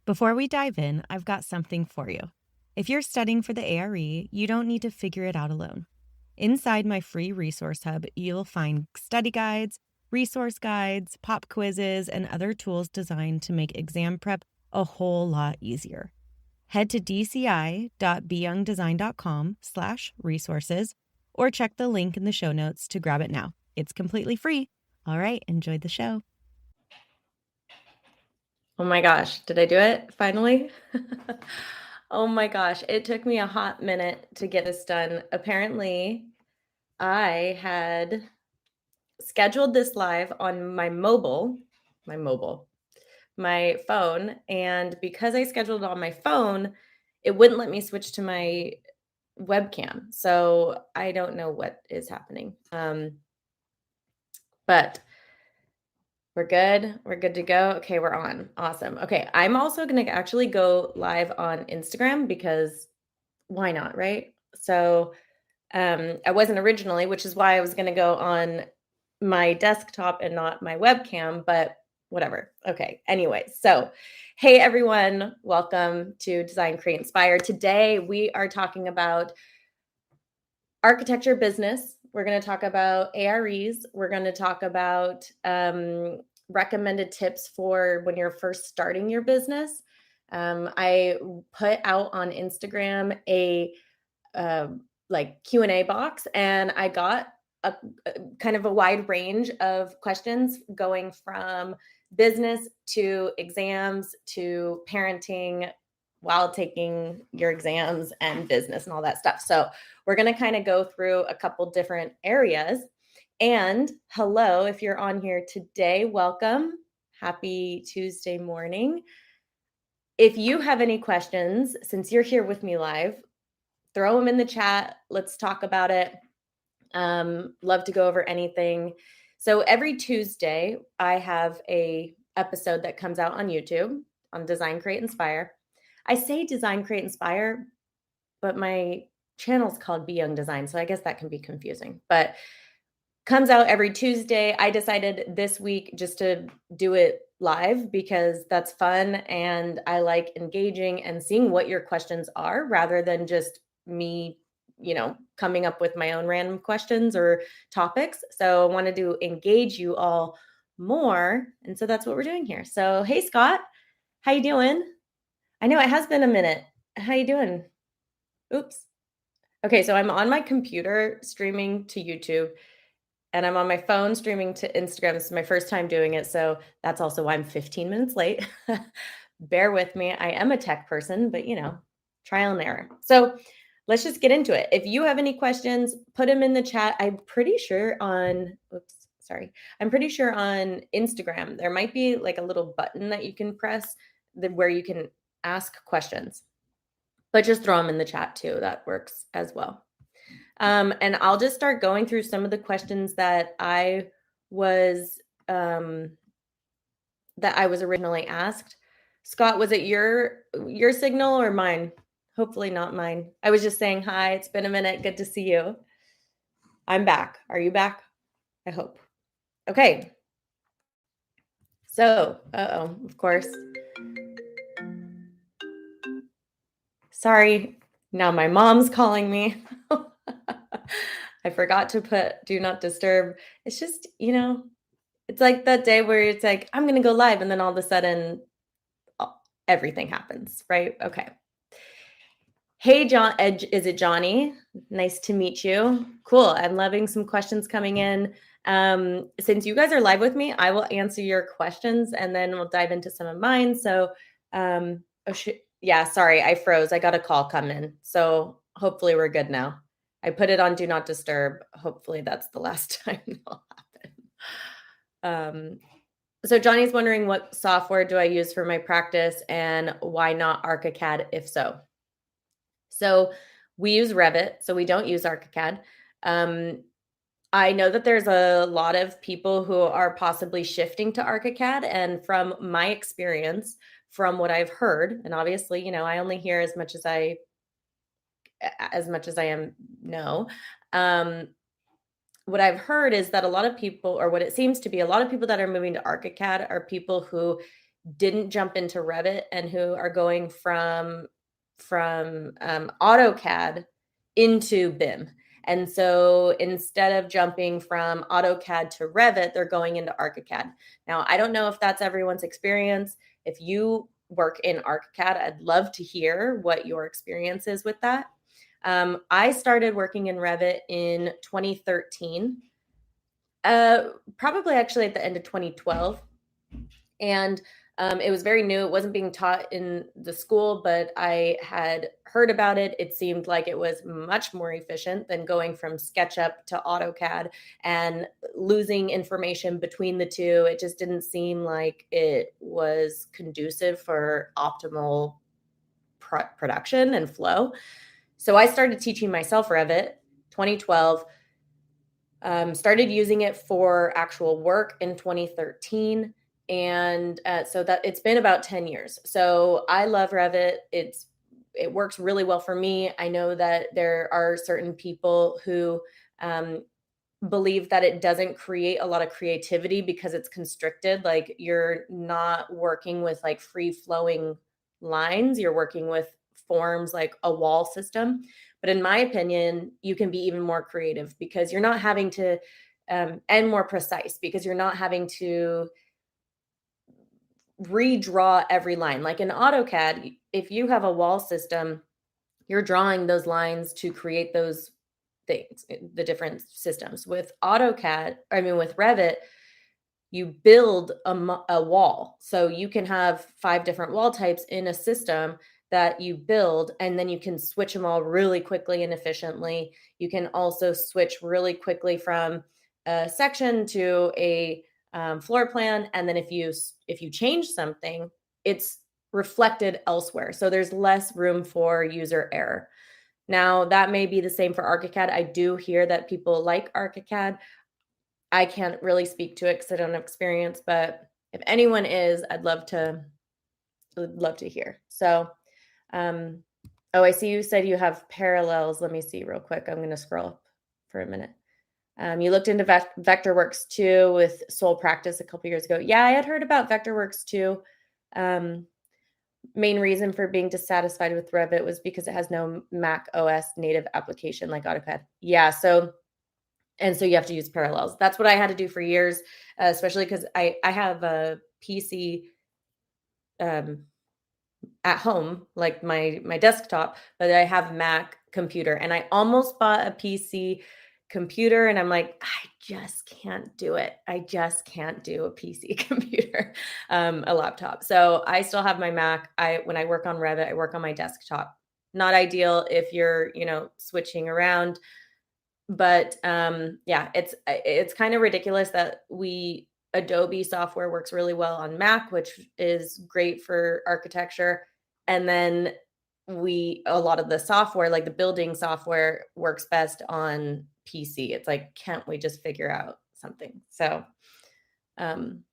Before we dive in, I've got something for you. If you're studying for the ARE, you don't need to figure it out alone. Inside my free resource hub, you'll find study guides, resource guides, pop quizzes, and other tools designed to make exam prep a whole lot easier. Head to dci.beyoungdesign.com/resources or check the link in the show notes to grab it now. It's completely free. All right, enjoy the show. Oh my gosh, did I do it finally? Oh my gosh, it took me a hot minute to get this done. Apparently, I had scheduled this live on my phone, and because I scheduled it on my phone, it wouldn't let me switch to my webcam. So I don't know what is happening. But we're good. We're good to go. Okay, we're on. Awesome. Okay, I'm also going to actually go live on Instagram because why not, right? So I wasn't originally, which is why I was going to go on my desktop and not my webcam, but whatever. Okay. Anyway, so hey everyone, welcome to Design, Create, Inspire. Today we are talking about architecture business. We're going to talk about AREs. We're going to talk about recommended tips for when you're first starting your business. I put out on Instagram a like Q&A box, and I got a kind of a wide range of questions going from business to exams to parenting while taking your exams and business and all that stuff. So we're going to kind of go through a couple different areas. And hello, if you're on here today, welcome. Happy Tuesday morning. If you have any questions, since you're here with me live, throw them in the chat. Let's talk about it. Love to go over anything. So every Tuesday, I have a episode that comes out on YouTube on Design, Create, Inspire. I say Design, Create, Inspire, but my channel's called Be Young Design, so I guess that can be confusing. But comes out every Tuesday. I decided this week just to do it live because that's fun and I like engaging and seeing what your questions are rather than just me, coming up with my own random questions or topics. So I wanted to engage you all more. And so that's what we're doing here. So, hey, Scott, how you doing? I know it has been a minute. How you doing? Oops. Okay, so I'm on my computer streaming to YouTube and I'm on my phone streaming to Instagram. This is my first time doing it. So that's also why I'm 15 minutes late. Bear with me. I am a tech person, but trial and error. So let's just get into it. If you have any questions, put them in the chat. I'm pretty sure on Instagram, there might be like a little button that you can press where you can ask questions, but just throw them in the chat too. That works as well. And I'll just start going through some of the questions that I was originally asked. Scott, was it your signal or mine? Hopefully not mine. I was just saying hi. It's been a minute. Good to see you. I'm back. Are you back? I hope. Okay. So, of course. Sorry. Now my mom's calling me. I forgot to put do not disturb. It's just, it's like that day where it's like, I'm going to go live. And then all of a sudden, everything happens, right? Okay. Hey, John, is it Johnny? Nice to meet you. Cool. I'm loving some questions coming in. Since you guys are live with me, I will answer your questions and then we'll dive into some of mine. So, yeah, sorry, I froze. I got a call come in. So hopefully we're good now. I put it on do not disturb. Hopefully that's the last time it'll happen. So Johnny's wondering, what software do I use for my practice and why not ArchiCAD if so? So we use Revit, so we don't use ArchiCAD. I know that there's a lot of people who are possibly shifting to ArchiCAD, and from my experience, from what I've heard, and obviously, I only hear as much as I know. What I've heard is that a lot of people, or what it seems to be, a lot of people that are moving to ArchiCAD are people who didn't jump into Revit and who are going from AutoCAD into BIM. And so instead of jumping from AutoCAD to Revit, they're going into ArchiCAD. Now, I don't know if that's everyone's experience. If you work in ArchiCAD, I'd love to hear what your experience is with that. I started working in Revit in 2013, probably actually at the end of 2012. And it was very new. It wasn't being taught in the school, but I had heard about it. It seemed like it was much more efficient than going from SketchUp to AutoCAD and losing information between the two. It just didn't seem like it was conducive for optimal production and flow. So I started teaching myself Revit 2012. Started using it for actual work in 2013, and so that it's been about 10 years. So I love Revit. It works really well for me. I know that there are certain people who believe that it doesn't create a lot of creativity because it's constricted. Like, you're not working with like free flowing lines, you're working with forms like a wall system. But in my opinion, you can be even more creative because you're not having to, and more precise because you're not having to redraw every line. Like in AutoCAD, if you have a wall system, you're drawing those lines to create those things, the different systems. With with Revit, you build a wall. So you can have 5 different wall types in a system that you build, and then you can switch them all really quickly and efficiently. You can also switch really quickly from a section to a floor plan, and then if you change something, it's reflected elsewhere. So there's less room for user error. Now, that may be the same for ArchiCAD. I do hear that people like ArchiCAD. I can't really speak to it because I don't have experience, but if anyone is, I'd love to hear. So, um, oh, I see you said you have parallels. Let me see real quick. I'm going to scroll up for a minute. You looked into Vectorworks too with Soul Practice a couple years ago. Yeah, I had heard about Vectorworks too. Main reason for being dissatisfied with Revit was because it has no Mac OS native application like AutoCAD. Yeah, so you have to use parallels. That's what I had to do for years, especially because I have a PC um, at home, like my desktop, but I have Mac computer, and I almost bought a PC computer, and I'm like, I just can't do it. I just can't do a PC computer, a laptop. So I still have my Mac. When I work on Revit, I work on my desktop. Not ideal if you're, switching around, but yeah, it's kind of ridiculous that Adobe software works really well on Mac, which is great for architecture, and then a lot of the software, like the building software, works best on PC. It's like, can't we just figure out something? So um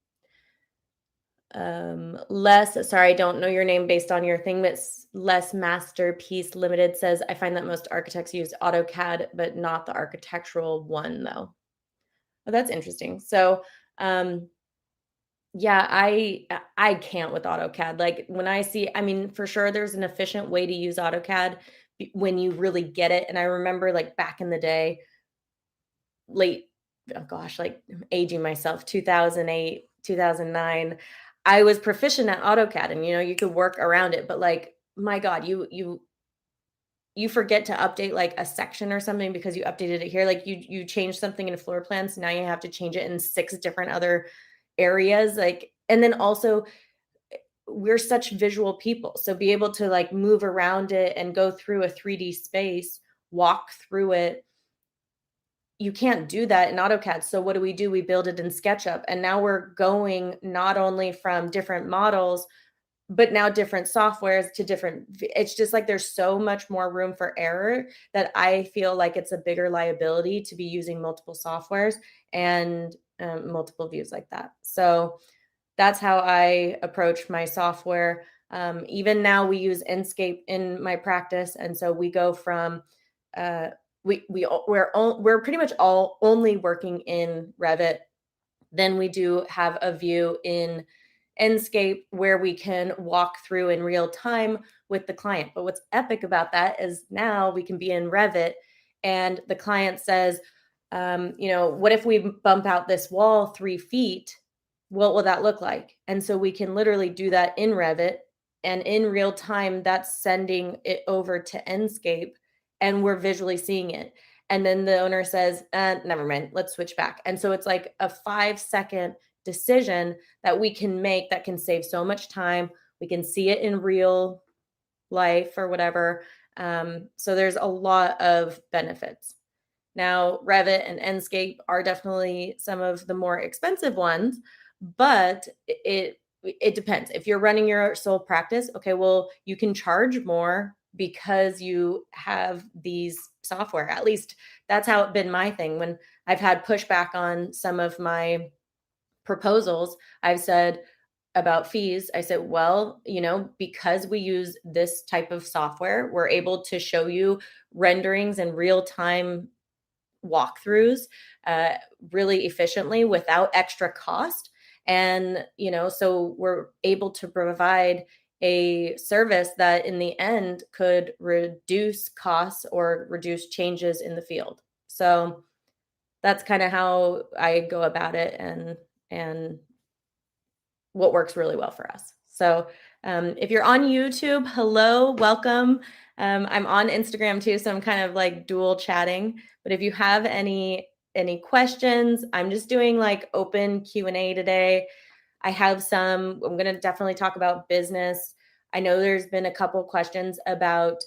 sorry, I don't know your name based on your thing, but Less Masterpiece Limited says, I find that most architects use AutoCAD, but not the architectural one, though. Oh, that's interesting. So, yeah, I can't with AutoCAD. Like, when for sure there's an efficient way to use AutoCAD when you really get it. And I remember, like, back in the day, late, oh gosh, like, I'm aging myself, 2008, 2009, I was proficient at AutoCAD, and you could work around it, but, like, my God, you forget to update like a section or something because you updated it here. Like, you change something in a floor plan, so now you have to change it in 6 different other areas. Like, and then also, we're such visual people, so be able to like move around it and go through a 3D space, walk through it. You can't do that in AutoCAD. So what do? We build it in SketchUp, and now we're going not only from different models, but now different softwares to different, it's just like there's so much more room for error that I feel like it's a bigger liability to be using multiple softwares and multiple views like that. So that's how I approach my software. Even now we use Enscape in my practice, and so we go from we're pretty much all only working in Revit. Then we do have a view in Enscape where we can walk through in real time with the client. But what's epic about that is now we can be in Revit and the client says, what if we bump out this wall 3 feet? What will that look like? And so we can literally do that in Revit. And in real time, that's sending it over to Enscape and we're visually seeing it. And then the owner says, never mind, let's switch back. And so it's like a 5-second decision that we can make that can save so much time. We can see it in real life or whatever. So there's a lot of benefits. Now, Revit and Enscape are definitely some of the more expensive ones, but it depends. If you're running your sole practice, okay, well, you can charge more because you have these software. At least that's how it's been my thing. When I've had pushback on some of my proposals, I've said about fees, I said, well, because we use this type of software, we're able to show you renderings and real time walkthroughs really efficiently without extra cost. And, so we're able to provide a service that in the end could reduce costs or reduce changes in the field. So that's kind of how I go about it and what works really well for us. So if you're on YouTube, hello, welcome. I'm on Instagram too, so I'm kind of like dual chatting. But if you have any questions, I'm just doing like open Q&A today. I have some. I'm going to definitely talk about business. I know there's been a couple questions about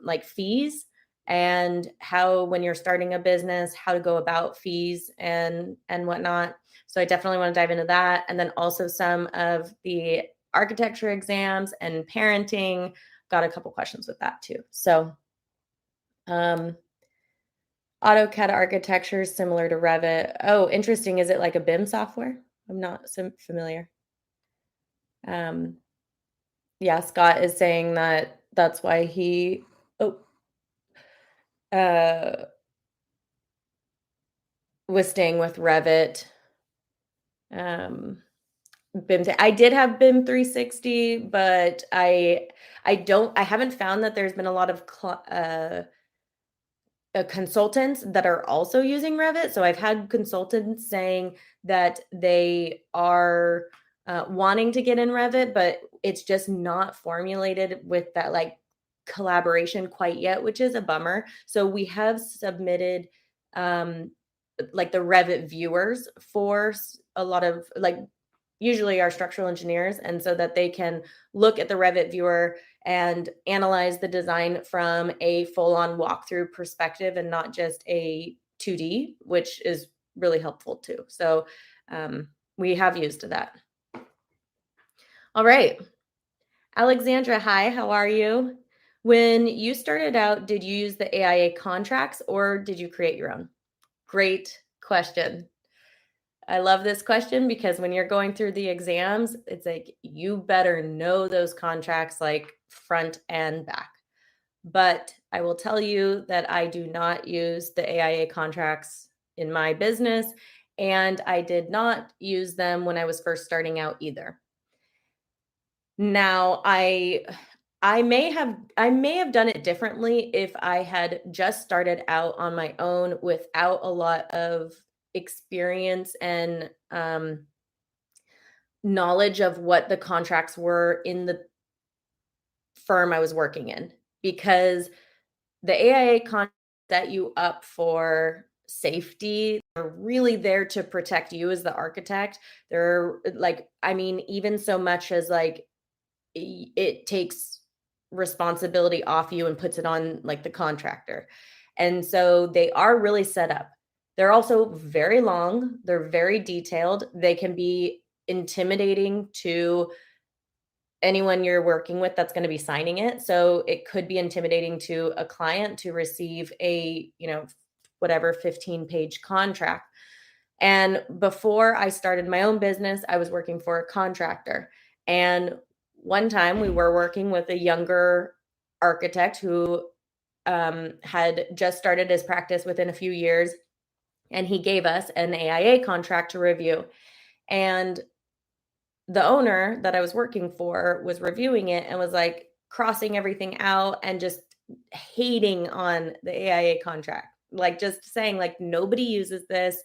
like fees and how when you're starting a business, how to go about fees and whatnot. So I definitely want to dive into that. And then also some of the architecture exams and parenting. Got a couple questions with that too. So AutoCAD architecture is similar to Revit. Oh, interesting. Is it like a BIM software? I'm not so familiar. Yeah, Scott is saying that that's why he uh, was staying with Revit. BIM. I did have BIM 360, but I haven't found that there's been a lot of consultants that are also using Revit. So I've had consultants saying that they are wanting to get in Revit, but it's just not formulated with that like collaboration quite yet, which is a bummer. So we have submitted like the Revit viewers for a lot of like usually our structural engineers, and so that they can look at the Revit viewer and analyze the design from a full-on walkthrough perspective and not just a 2D, which is really helpful too. So we have used that. All right. Alexandra, hi, how are you? When you started out, did you use the AIA contracts or did you create your own? Great question. I love this question because when you're going through the exams, it's like you better know those contracts like front and back. But I will tell you that I do not use the AIA contracts in my business, and I did not use them when I was first starting out either. Now, I may have done it differently if I had just started out on my own without a lot of experience and knowledge of what the contracts were in the firm I was working in, because the AIA contracts set you up for safety. They're really there to protect you as the architect. They're like, I mean, even so much as like it takes responsibility off you and puts it on like the contractor. And so they are really set up. They're also very long, they're very detailed. They can be intimidating to anyone you're working with that's going to be signing it. So it could be intimidating to a client to receive a, whatever 15-page contract. And before I started my own business, I was working for a contractor. And one time we were working with a younger architect who had just started his practice within a few years. And he gave us an AIA contract to review. And the owner that I was working for was reviewing it and was like crossing everything out and just hating on the AIA contract. Like just saying like nobody uses this.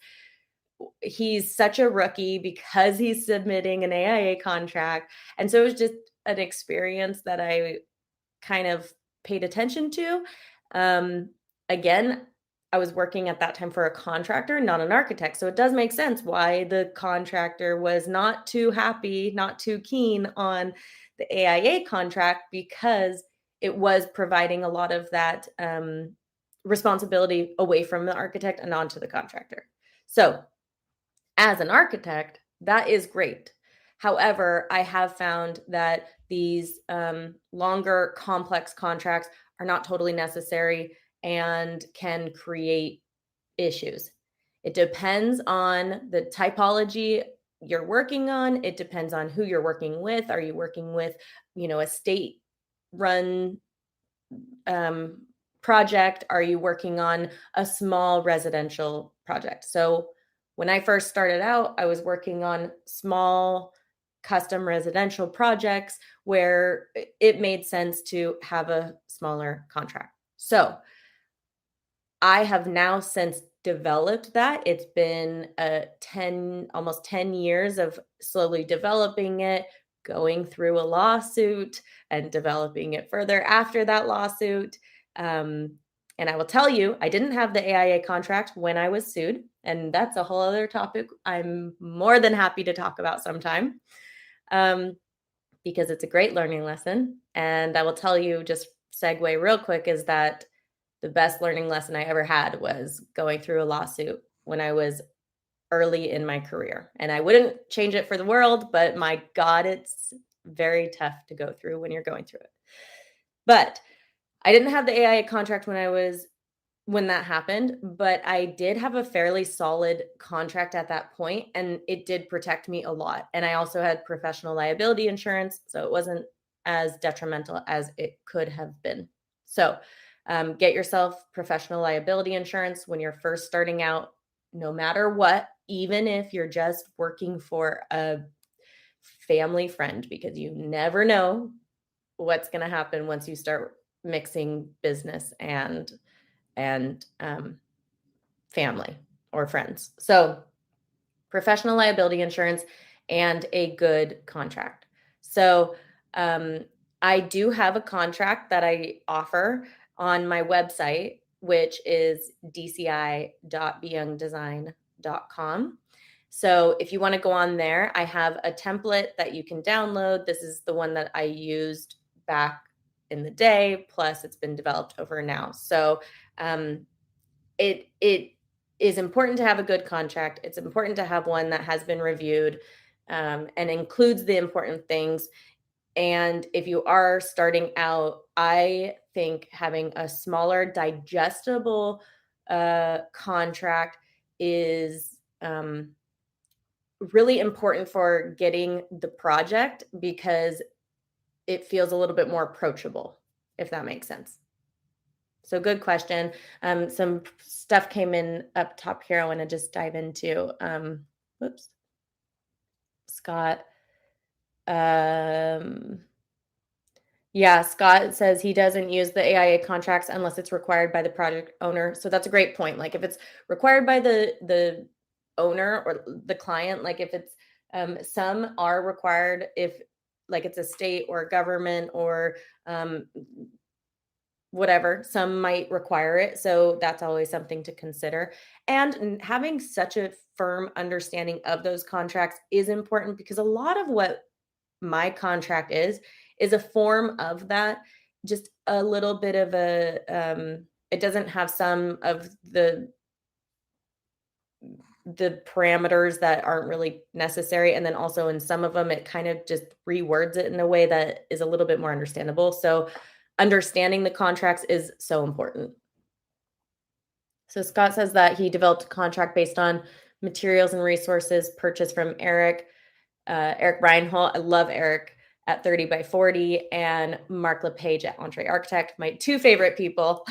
He's such a rookie because he's submitting an AIA contract. And so it was just an experience that I kind of paid attention to. Um, Again, I was working at that time for a contractor, not an architect. So it does make sense why the contractor was not too happy, not too keen on the AIA contract because it was providing a lot of that responsibility away from the architect and onto the contractor. So as an architect, that is great. However, I have found that these longer, complex contracts are not totally necessary and can create issues. It depends on the typology you're working on. It depends on who you're working with. Are you working with, a state run um, project? Are you working on a small residential project? So when I first started out, I was working on small custom residential projects where it made sense to have a smaller contract. So I have now since developed that. It's been almost 10 years of slowly developing it, going through a lawsuit and developing it further after that lawsuit. Um, and I will tell you, I didn't have the AIA contract when I was sued. And that's a whole other topic I'm more than happy to talk about sometime, um, because it's a great learning lesson. And I will tell you, just segue real quick, is that the best learning lesson I ever had was going through a lawsuit when I was early in my career. And I wouldn't change it for the world, but my God, it's very tough to go through when you're going through it. But I didn't have the AIA contract when that happened, but I did have a fairly solid contract at that point, and it did protect me a lot. And I also had professional liability insurance, so it wasn't as detrimental as it could have been. So, get yourself professional liability insurance when you're first starting out, no matter what, even if you're just working for a family friend, because you never know what's going to happen once you start mixing business and family or friends. So, professional liability insurance and a good contract. So, um, I do have a contract that I offer on my website, which is dci.byoungdesign.com. So, if you want to go on there, I have a template that you can download. This is the one that I used back in the day, plus it's been developed over now. So, um, it is important to have a good contract. It's important to have one that has been reviewed, and includes the important things. And if you are starting out, I think having a smaller, digestible contract is really important for getting the project because it feels a little bit more approachable, if that makes sense. So good question. Some stuff came in up top here I want to just dive into. Whoops. Scott. Um, yeah, Scott says he doesn't use the AIA contracts unless it's required by the project owner. So that's a great point. Like if it's required by the owner or the client, like if it's some are required if like it's a state or a government or um, whatever, some might require it. So that's always something to consider. And having such a firm understanding of those contracts is important because a lot of what my contract is a form of that, just a little bit of a it doesn't have some of the parameters that aren't really necessary, and then also in some of them it kind of just rewords it in a way that is a little bit more understandable. So understanding the contracts is so important. So Scott says that he developed a contract based on materials and resources purchased from Eric Reinhold. I love Eric at 30 by 40 and Mark LePage at Entree Architect, my two favorite people.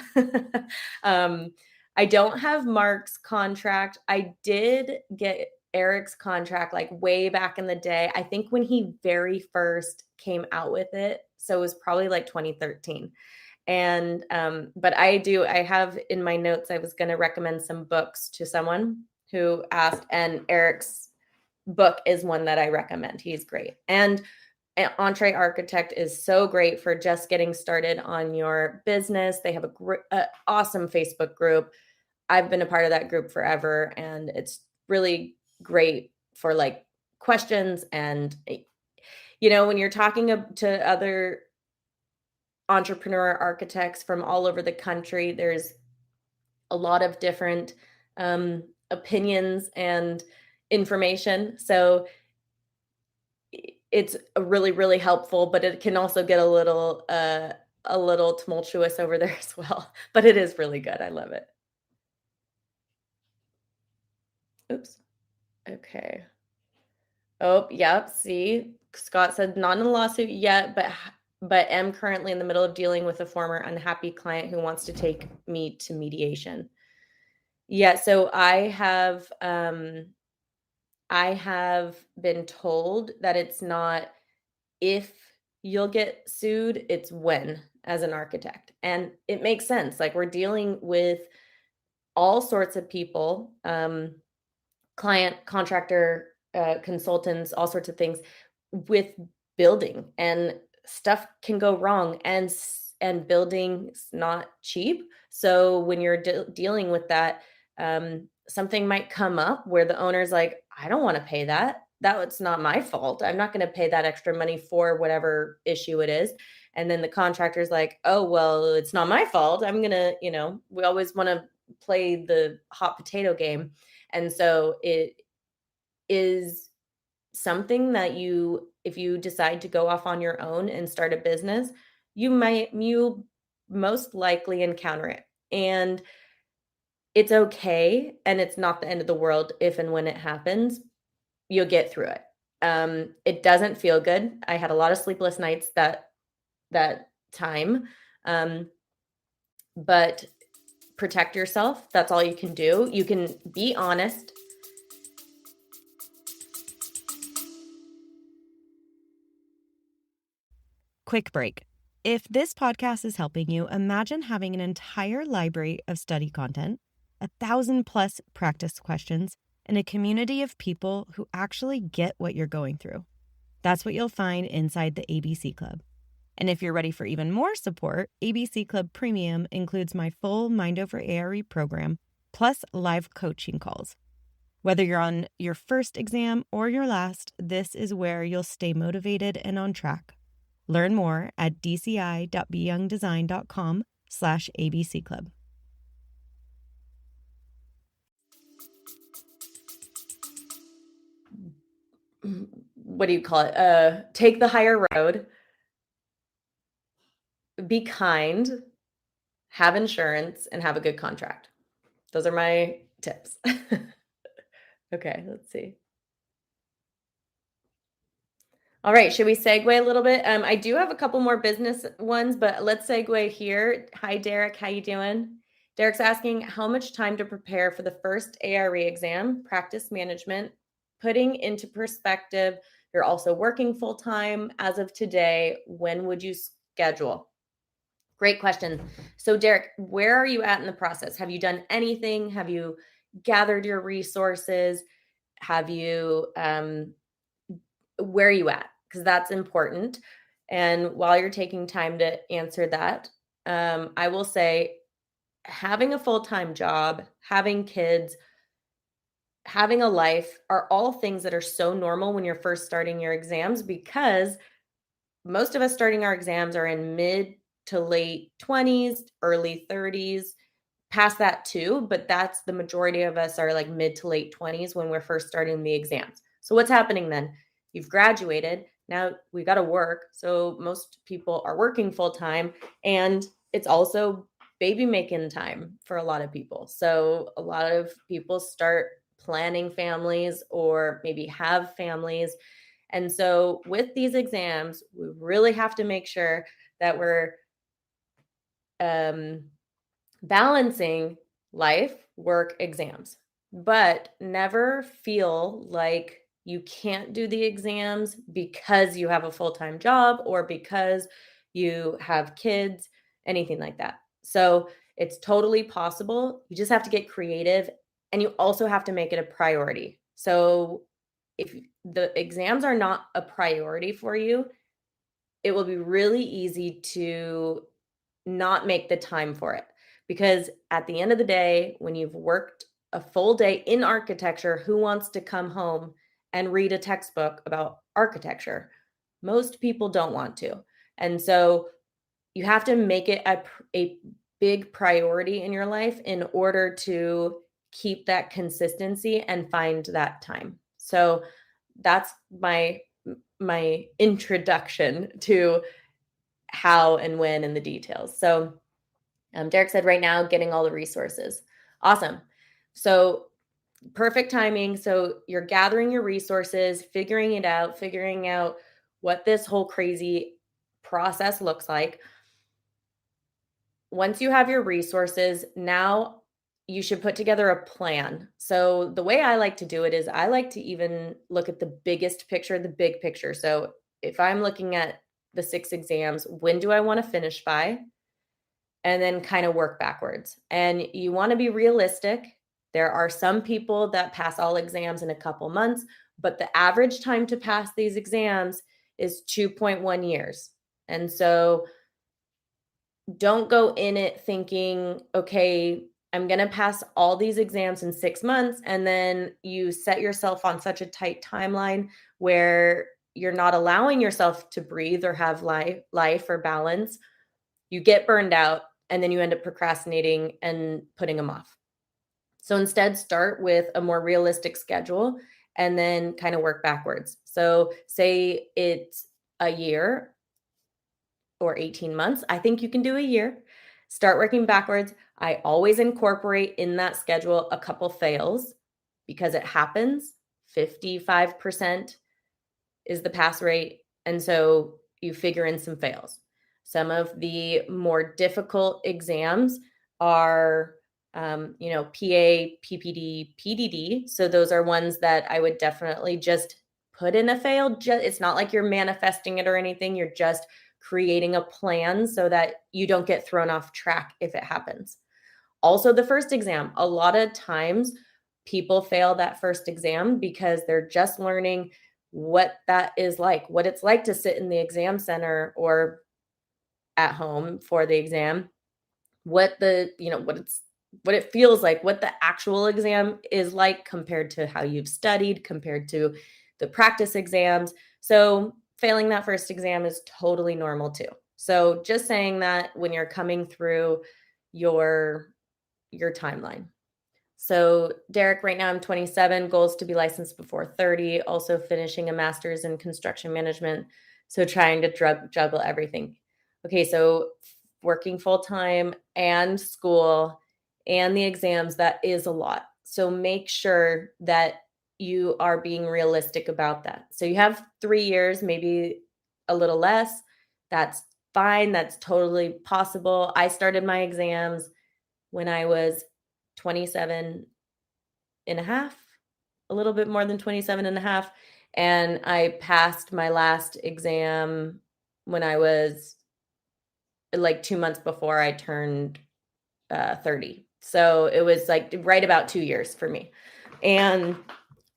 um, I don't have Mark's contract. I did get Eric's contract like way back in the day. I think when he very first came out with it. So it was probably like 2013. And but I have in my notes, I was going to recommend some books to someone who asked, and Eric's book is one that I recommend. He's great. And Entree Architect is so great for just getting started on your business. They have a awesome Facebook group. I've been a part of that group forever, and it's really great for like questions. And when you're talking to other entrepreneur architects from all over the country, there's a lot of different opinions and information. So it's really, really helpful, but it can also get a little tumultuous over there as well. But it is really good. I love it. Oops. Okay. Oh, yep. See, Scott said not in a lawsuit yet, but am currently in the middle of dealing with a former unhappy client who wants to take me to mediation. Yeah, so I have been told that it's not if you'll get sued, it's when as an architect. And it makes sense. Like we're dealing with all sorts of people, client, contractor, consultants, all sorts of things with building, and stuff can go wrong, and building's not cheap. So when you're dealing with that, something might come up where the owner's like, I don't want to pay that. That's not my fault. I'm not going to pay that extra money for whatever issue it is. And then the contractor's like, oh, well, it's not my fault. I'm going to, we always want to play the hot potato game. And so it is something that if you decide to go off on your own and start a business, you most likely encounter it. And it's okay. And it's not the end of the world if and when it happens. You'll get through it. It doesn't feel good. I had a lot of sleepless nights that time. But protect yourself. That's all you can do. You can be honest. Quick break. If this podcast is helping you, imagine having an entire library of study content, 1,000+ practice questions, and a community of people who actually get what you're going through. That's what you'll find inside the ABC Club. And if you're ready for even more support, ABC Club Premium includes my full Mind Over ARE program, plus live coaching calls. Whether you're on your first exam or your last, this is where you'll stay motivated and on track. Learn more at dci.beyoungdesign.com/ABC Club. What do you call it? Take the higher road, be kind, have insurance, and have a good contract. Those are my tips. Okay, let's see. All right, should we segue a little bit? I do have a couple more business ones, but let's segue here. Hi, Derek. How you doing? Derek's asking how much time to prepare for the first ARE exam, practice management, putting into perspective. You're also working full time as of today. When would you schedule? Great question. So, Derek, where are you at in the process? Have you done anything? Have you gathered your resources? Have you, where are you at? Because that's important. And while you're taking time to answer that, I will say having a full time job, having kids, having a life are all things that are so normal when you're first starting your exams, because most of us starting our exams are in mid to late 20s, early 30s, past that too, but that's the majority of us are like mid to late 20s when we're first starting the exams. So what's happening then? You've graduated. Now we got to work. So most people are working full time, and it's also baby making time for a lot of people. So a lot of people start planning families or maybe have families. And so with these exams, we really have to make sure that we're balancing life, work, exams. but never feel like you can't do the exams because you have a full-time job or because you have kids, anything like that. So, it's totally possible. You just have to get creative, and you also have to make it a priority. So, if the exams are not a priority for you, it will be really easy to not make the time for it. Because at the end of the day, when you've worked a full day in architecture, who wants to come home and read a textbook about architecture? Most people don't want to. And so you have to make it a big priority in your life in order to keep that consistency and find that time. So that's my introduction to how and when and the details. So Derek said right now, getting all the resources. Awesome. So perfect timing. So you're gathering your resources, figuring out what this whole crazy process looks like. Once you have your resources, now you should put together a plan. So the way I like to do it is I like to even look at the biggest picture, the big picture. So if I'm looking at the 6 exams, when do I want to finish by? And then kind of work backwards. And you want to be realistic. There are some people that pass all exams in a couple months, but the average time to pass these exams is 2.1 years. And so don't go in it thinking, okay, I'm going to pass all these exams in 6 months. And then you set yourself on such a tight timeline where you're not allowing yourself to breathe or have life or balance. You get burned out and then you end up procrastinating and putting them off. So instead, start with a more realistic schedule and then kind of work backwards. So, say it's a year or 18 months. I think you can do a year. Start working backwards. I always incorporate in that schedule a couple fails because it happens. 55% is the pass rate. And so you figure in some fails. Some of the more difficult exams are, PA, PPD, PDD. So those are ones that I would definitely just put in a fail. It's not like you're manifesting it or anything. You're just creating a plan so that you don't get thrown off track if it happens. Also, the first exam, a lot of times people fail that first exam because they're just learning what that is like, what it's like to sit in the exam center or at home for the exam, what it feels like, what the actual exam is like compared to how you've studied, compared to the practice exams. So, failing that first exam is totally normal too. So, just saying that when you're coming through your timeline. So, Derek, right now I'm 27, goals to be licensed before 30, also finishing a master's in construction management. So, trying to juggle everything. Okay, so working full time and school and the exams, that is a lot. So, make sure that you are being realistic about that. So, you have 3 years, maybe a little less. That's fine. That's totally possible. I started my exams when I was 27 and a half, a little bit more than 27 and a half, and I passed my last exam when I was, like, 2 months before I turned, 30. So, it was, like, right about 2 years for me, and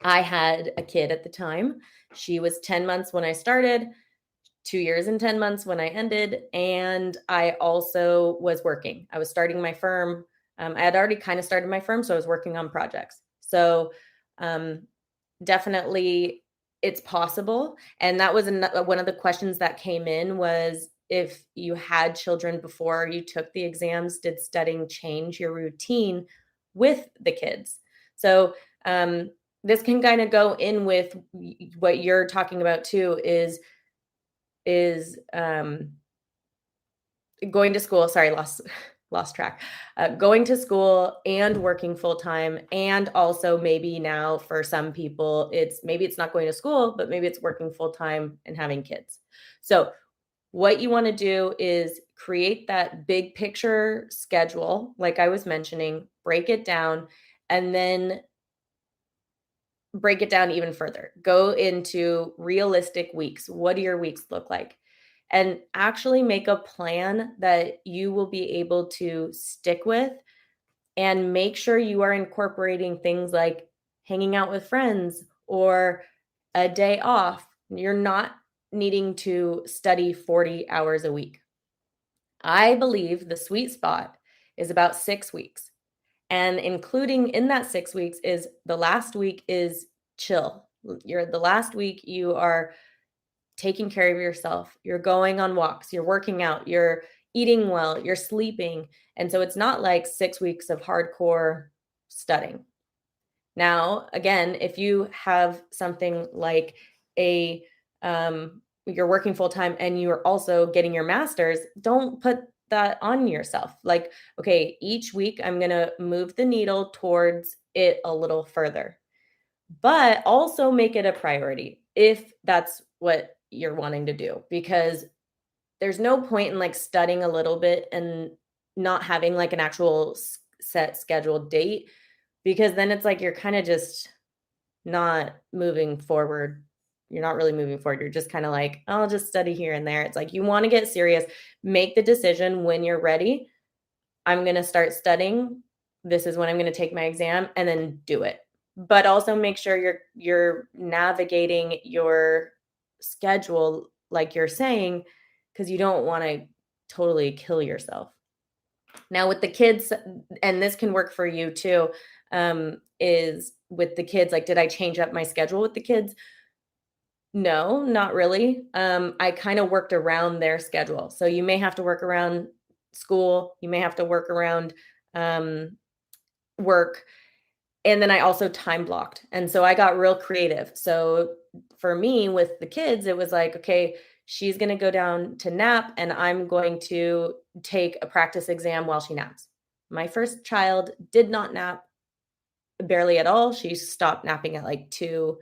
I had a kid at the time. She was 10 months when I started, 2 years and 10 months when I ended, and I also was working. I was starting my firm. I had already kind of started my firm, so I was working on projects. So, um, definitely it's possible, and that was one of the questions that came in was if you had children before you took the exams, did studying change your routine with the kids? So, um, this can kinda go in with what you're talking about too is going to school. Sorry, lost track. Going to school and working full time, and also maybe now for some people, it's not going to school, but maybe it's working full time and having kids. So what you want to do is create that big picture schedule, like I was mentioning, break it down, and then break it down even further. Go into realistic weeks. What do your weeks look like? And actually make a plan that you will be able to stick with, and make sure you are incorporating things like hanging out with friends or a day off. You're not needing to study 40 hours a week. I believe the sweet spot is about 6 weeks. And including in that 6 weeks is the last week is chill. You're the last week you are taking care of yourself. You're going on walks, you're working out, you're eating well, you're sleeping. And so it's not like 6 weeks of hardcore studying. Now, again, if you have something like a you're working full time and you're also getting your master's, don't put that on yourself. Like, okay, each week I'm going to move the needle towards it a little further, but also make it a priority if that's what you're wanting to do, because there's no point in like studying a little bit and not having like an actual set scheduled date, because then it's like you're kind of just not moving forward. You're not really moving forward. You're just kind of like, I'll just study here and there. It's like you want to get serious, make the decision when you're ready. I'm going to start studying. This is when I'm going to take my exam, and then do it. But also make sure you're navigating your schedule like you're saying, because you don't want to totally kill yourself. Now with the kids, and this can work for you too, is with the kids, like, did I change up my schedule with the kids? No, not really. I kind of worked around their schedule. So you may have to work around school, you may have to work around um, work. And then I also time blocked. And so I got real creative. So for me with the kids, it was like, okay, she's going to go down to nap and I'm going to take a practice exam while she naps. My first child did not nap barely at all. She stopped napping at like 2,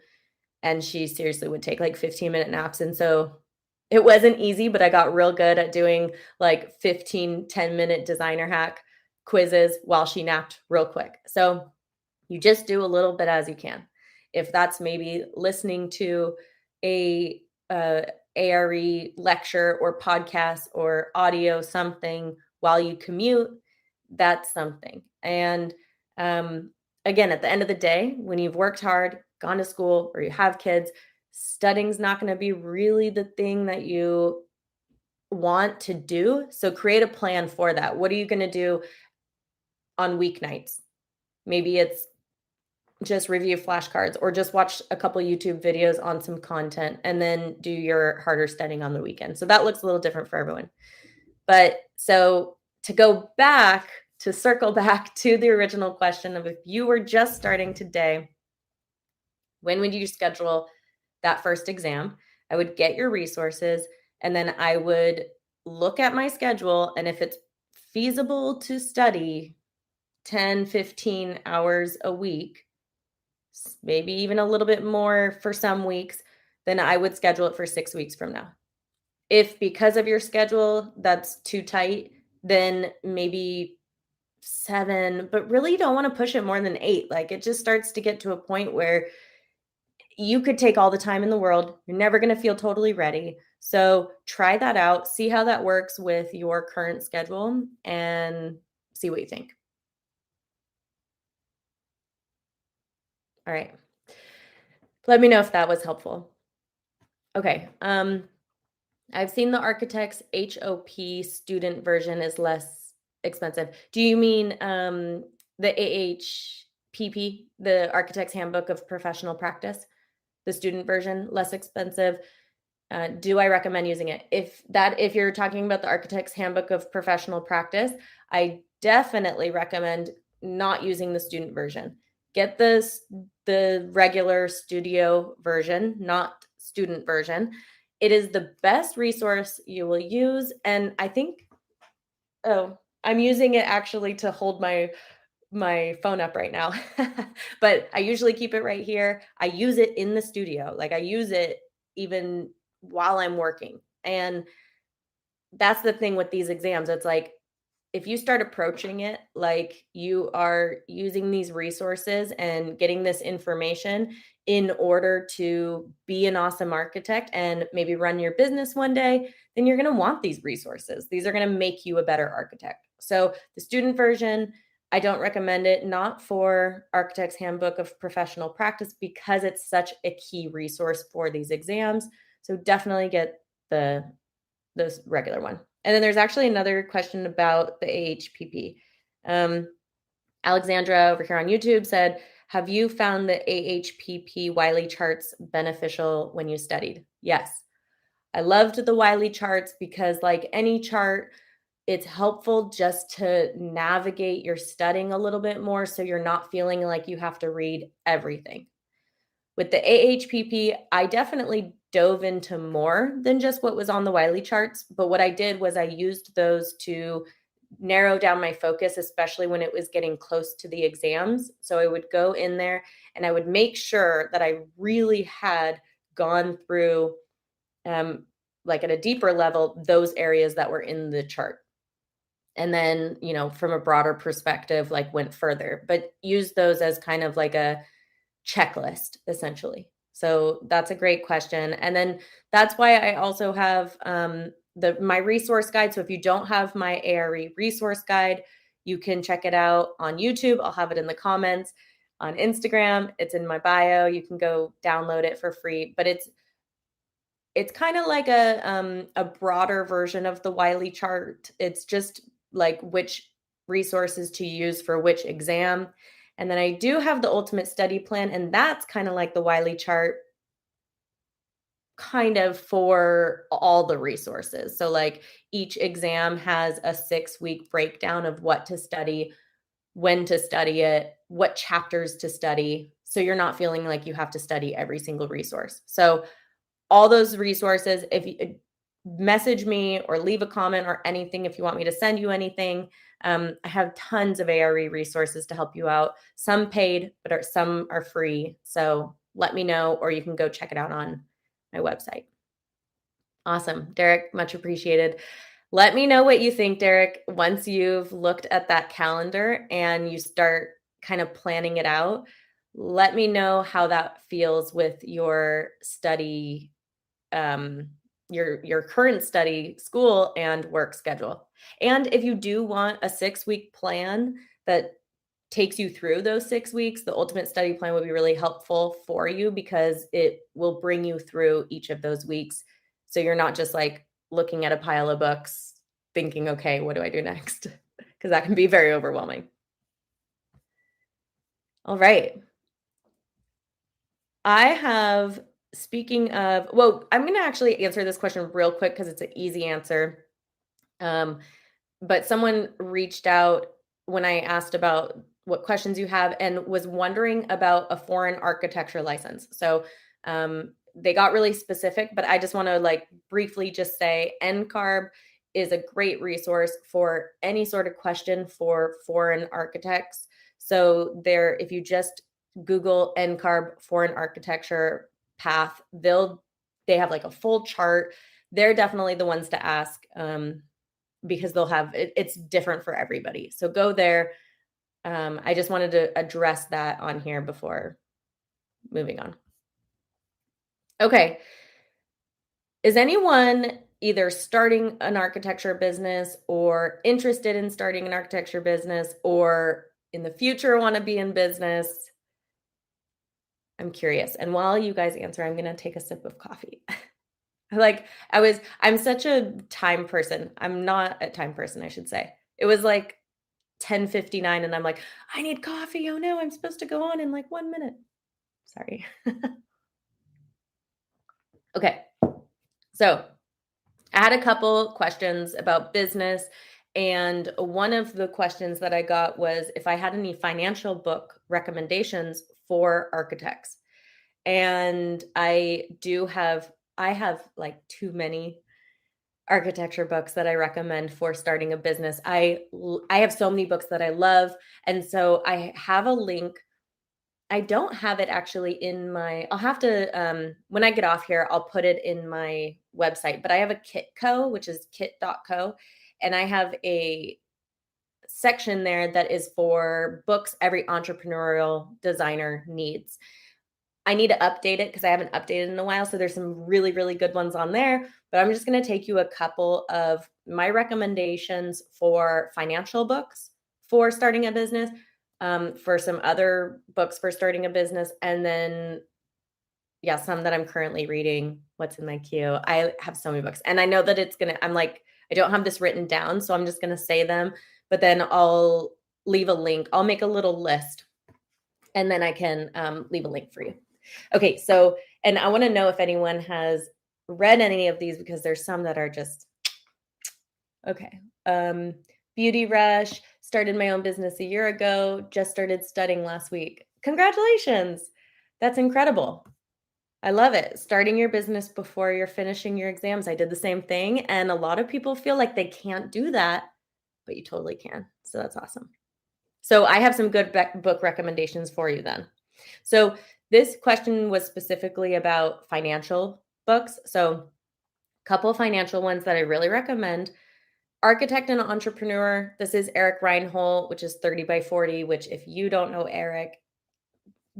and she seriously would take like 15-minute naps. And so it wasn't easy, but I got real good at doing like 15, 10-minute designer hack quizzes while she napped real quick. So you just do a little bit as you can. If that's maybe listening to a ARE lecture or podcast or audio something while you commute, that's something. And um, again, at the end of the day, when you've worked hard, gone to school, or you have kids, studying's not going to be really the thing that you want to do. So create a plan for that. What are you going to do on weeknights? Maybe it's just review flashcards or just watch a couple YouTube videos on some content and then do your harder studying on the weekend. So that looks a little different for everyone. But so to go back, to circle back to the original question of if you were just starting today, when would you schedule that first exam? I would get your resources, and then I would look at my schedule. And if it's feasible to study 10, 15 hours a week, maybe even a little bit more for some weeks, then I would schedule it for 6 weeks from now. If because of your schedule that's too tight, then maybe 7, but really you don't want to push it more than 8. Like it just starts to get to a point where you could take all the time in the world. You're never going to feel totally ready. So try that out, see how that works with your current schedule, and see what you think. All right. Let me know if that was helpful. Okay. I've seen the Architect's HOP student version is less expensive. Do you mean the AHPP, the Architect's Handbook of Professional Practice, the student version, less expensive? Do I recommend using it? If you're talking about the Architect's Handbook of Professional Practice, I definitely recommend not using the student version. Get the regular studio version, not student version. It is the best resource you will use. And I think, oh, I'm using it actually to hold my phone up right now. But I usually keep it right here. I use it in the studio. Like I use it even while I'm working. And that's the thing with these exams. It's like if you start approaching it like you are using these resources and getting this information in order to be an awesome architect and maybe run your business one day, then you're going to want these resources. These are going to make you a better architect. So the student version, I don't recommend it, not for Architect's Handbook of Professional Practice, because it's such a key resource for these exams. So definitely get the regular one. And then there's actually another question about the AHPP. Alexandra over here on YouTube said, have you found the AHPP Wiley charts beneficial when you studied? Yes. I loved the Wiley charts because, like any chart, it's helpful just to navigate your studying a little bit more so you're not feeling like you have to read everything. With the AHPP, I definitely dove into more than just what was on the Wiley charts. But what I did was I used those to narrow down my focus, especially when it was getting close to the exams. So I would go in there and I would make sure that I really had gone through, like at a deeper level, those areas that were in the chart. And then, from a broader perspective, like went further, but use those as kind of like a checklist essentially. So that's a great question. And then that's why I also have my resource guide. So if you don't have my ARE resource guide, you can check it out on YouTube. I'll have it in the comments. On Instagram, it's in my bio. You can go download it for free. But it's kind of like a broader version of the Wiley chart. It's just like which resources to use for which exam. And then I do have the ultimate study plan, and that's kind of like the Wiley chart, kind of for all the resources. So like each exam has a 6-week breakdown of what to study, when to study it, what chapters to study. So you're not feeling like you have to study every single resource. So all those resources, if you message me or leave a comment or anything, if you want me to send you anything, I have tons of ARE resources to help you out. Some paid, but some are free. So let me know, or you can go check it out on my website. Awesome. Derek, much appreciated. Let me know what you think, Derek, once you've looked at that calendar and you start kind of planning it out. Let me know how that feels with your study, your current study, school, and work schedule. And if you do want a 6-week plan that takes you through those 6 weeks, the ultimate study plan would be really helpful for you because it will bring you through each of those weeks. So you're not just like looking at a pile of books thinking, okay, what do I do next? Because that can be very overwhelming. All right. I have, speaking of, well, I'm going to actually answer this question real quick because it's an easy answer. But someone reached out when I asked about what questions you have and was wondering about a foreign architecture license. So they got really specific, but I just want to like briefly just say NCARB is a great resource for any sort of question for foreign architects. So there, if you just Google NCARB foreign architecture path, they have like a full chart. They're definitely the ones to ask. Because they'll have it's different for everybody. So go there. I just wanted to address that on here before moving on. Okay. Is anyone either starting an architecture business or interested in starting an architecture business or in the future want to be in business? I'm curious. And while you guys answer, I'm going to take a sip of coffee. I'm such a time person. I'm not a time person, I should say. It was like 10:59 and I'm like, I need coffee. Oh no, I'm supposed to go on in like 1 minute. Sorry. Okay. So I had a couple questions about business. And one of the questions that I got was if I had any financial book recommendations for architects. And I have like too many architecture books that I recommend for starting a business. I have so many books that I love, and so I have a link. I don't have it actually in my I'll have to when I get off here, I'll put it in my website, but I have a Kitco, which is kit.co, and I have a section there that is for books every entrepreneurial designer needs. I need to update it because I haven't updated in a while. So there's some really, really good ones on there. But I'm just going to take you a couple of my recommendations for financial books for starting a business, for some other books for starting a business, and then yeah, some that I'm currently reading. What's in my queue? I have so many books, and I know that I'm like, I don't have this written down, so I'm just gonna say them, but then I'll leave a link. I'll make a little list, and then I can leave a link for you. Okay, so, and I want to know if anyone has read any of these because there's some that are just okay. Um, Beauty Rush, started my own business a year ago, just started studying last week. Congratulations. That's incredible. I love it. Starting your business before you're finishing your exams. I did the same thing. And a lot of people feel like they can't do that, but you totally can. So that's awesome. So I have some good book recommendations for you then. So this question was specifically about financial books. So a couple of financial ones that I really recommend. Architect and Entrepreneur. This is Eric Reinhold, which is 30 by 40, which if you don't know Eric,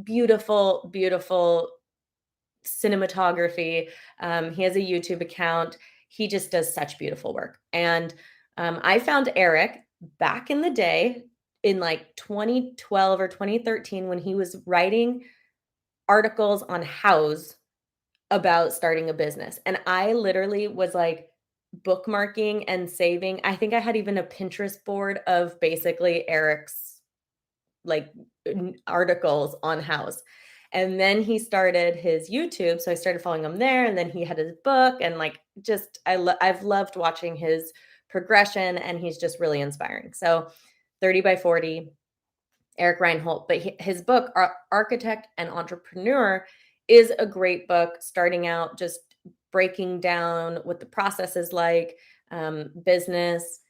beautiful, beautiful cinematography. He has a YouTube account. He just does such beautiful work. And I found Eric back in the day in like 2012 or 2013 when he was writing articles on House about starting a business. And I literally was like bookmarking and saving. I think I had even a Pinterest board of basically Eric's like articles on House. And then he started his YouTube, so I started following him there, and then he had his book, and like just I've loved watching his progression, and he's just really inspiring. So 30 by 40, Eric Reinhold, but his book Architect and Entrepreneur is a great book starting out just breaking down what the process is like, business,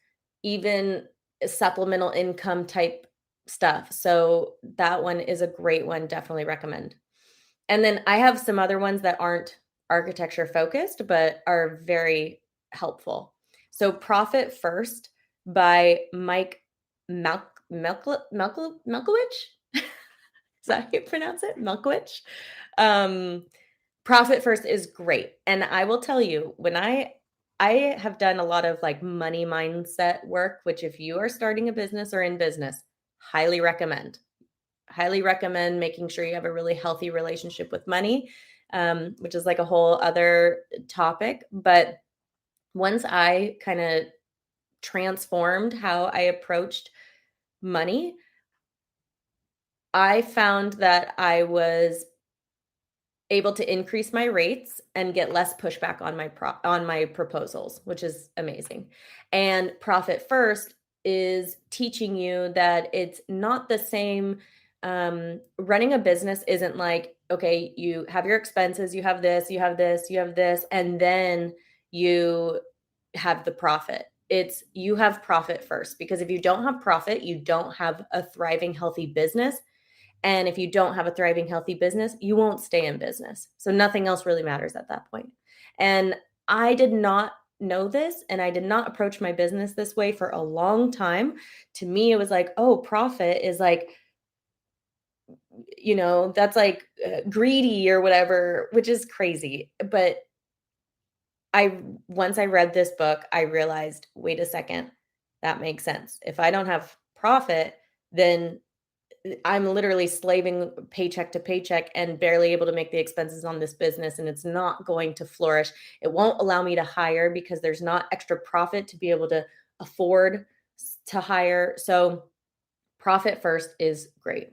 even supplemental income type stuff. So that one is a great one, definitely recommend. And then I have some other ones that aren't architecture focused, but are very helpful. So Profit First by Mike Malkowicz. Is that how you pronounce it? Malkowicz. Um, Profit First is great. And I will tell you, when I have done a lot of like money mindset work, which if you are starting a business or in business, highly recommend. Highly recommend making sure you have a really healthy relationship with money, which is like a whole other topic. But once I kind of transformed how I approached money, I found that I was able to increase my rates and get less pushback on my proposals, which is amazing. And Profit First is teaching you that it's not the same. Running a business isn't like, okay, you have your expenses, you have this, you have this, you have this, and then you have the profit. It's you have profit first, because if you don't have profit, you don't have a thriving, healthy business. And if you don't have a thriving, healthy business, you won't stay in business. So nothing else really matters at that point. And I did not know this, and I did not approach my business this way for a long time. To me, it was like, oh, profit is like, that's like greedy or whatever, which is crazy. But once I read this book, I realized, wait a second, that makes sense. If I don't have profit, then I'm literally slaving paycheck to paycheck and barely able to make the expenses on this business, and it's not going to flourish. It won't allow me to hire because there's not extra profit to be able to afford to hire. So Profit First is great.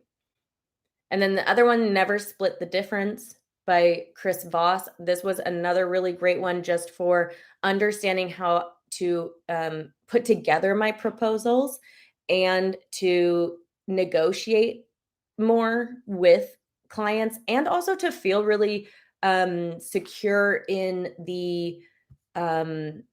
And then the other one, Never Split the Difference by Chris Voss. This was another really great one just for understanding how to put together my proposals and to negotiate more with clients, and also to feel really secure in the um,